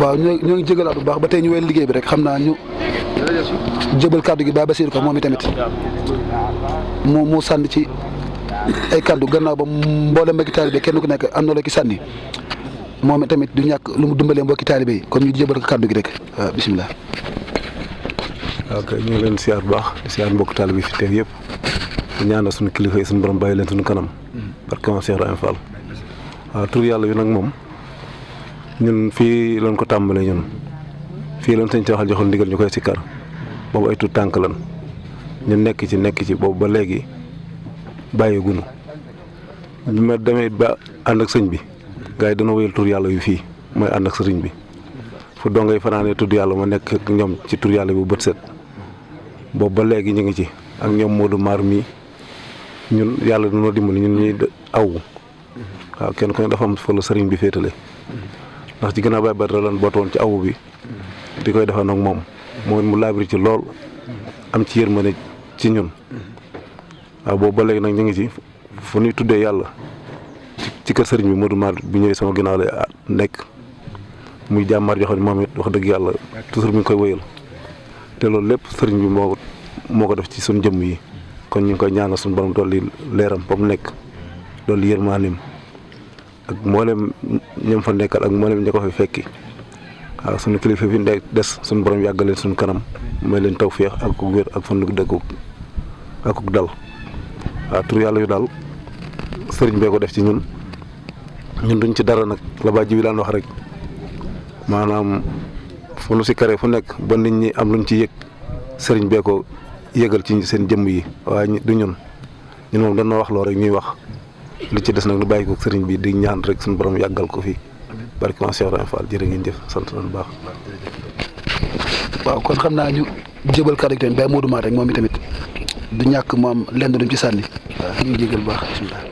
waaw ñoo ngi jégalaat bu baax ba tey ñu wéyal liggéey bi rek xam naa ñu jëbal kàddu gi Baye Bassirou Ka moom itamit mu sànni ci ay kàddu gannaaw ba mboolem mbokki taalibe kenn ku nekk am na loo ki sànni moom itamit du ñàkk lu mu dimbalee mbokki taalibe yi kon ñu jëbal ko kàddu gi rek waaw bisimilah. ok ñu ngi leen siyaar bu baax di siyaar mbokki taalibe yi fi teew yëpp di ñaanal suñu kilifa yi suñu borom bàyyi leen suñu kanam parce que moom Cheikh Ibrahima Fall waaw tur yàlla bi nag moom ñun fii lañ ko tàmbalee ñun fii lañ sëñ ci waxal joxoon ndigal ñu koy sikkar boobu ay tuut tànk lan ñu nekk ci boobu ba léegi bàyyi gunu bi ma demee ba ànd ak sëñ bi gars yi dana wéyal tur yàlla yu fii mooy ànd ak sëriñ bi fu doo ngay fanaanee tudd yàlla ma nekk ak ñoom ci tur yàlla bu bët set boobu ba léegi ñu ngi ci ak ñoom Modou Mar mii ñun yàlla dañoo dimbali ñun ñuy aw waaw kenn ku ne dafa am fa la sëriñ bi féetale ndax ci gannaaw Baye Badara lan boot woon ci awu bi di koy defal nag moom mu laabiri ci lool am ci yërmande ci ñun waaw boobu ba léegi nag ñu ngi ci fu ñuy tuddee yàlla ci kër sëriñ bi Modou Mar bi ñëwee sama ginnaaw lay nekk muy jàmmaar joxe moom it wax dëgg yàlla toujours mi ngi koy wëyal te loolu lépp sëriñ bi moo ko def ci suñu jëmm yi kon ñu ngi koy ñaanal suñu borom dolli leeram ba mu nekk dolli yërmaanim ak mboolem ñoom fa nekkal ak mboolem ña ko fi fekki waaw suñu kilifa fi des suñu borom yàggaleen suñu kanam may leen tawféex ak ku wér ak fan dëkku ak ku dal waaw tur yàlla yu daal sëriñ bee ko def ci ñun duñ ci dara nag la bàjji bi daan wax rek maanaam fu nu si kare fu nekk ba nit ñi am luñ ci yëg sëriñ bee ko yëgal ci seen jëmm yi waaye du ñun moom dañoo wax loo rek ñuy wax li ci des nag nu bàyyi ko sëriñ bi di ñaan rek suñu borom yàggal ko fi barke Cheikh Ibrahima Fall jërë ngeen jëf sant nañu baax. waaw kon xam naa ñu jëbal kàddu gi tamit Baye Modou Mar rek moom itamit du ñàkk moom lenn duñ ci sànni waaw ñu jégal baax bisimilah.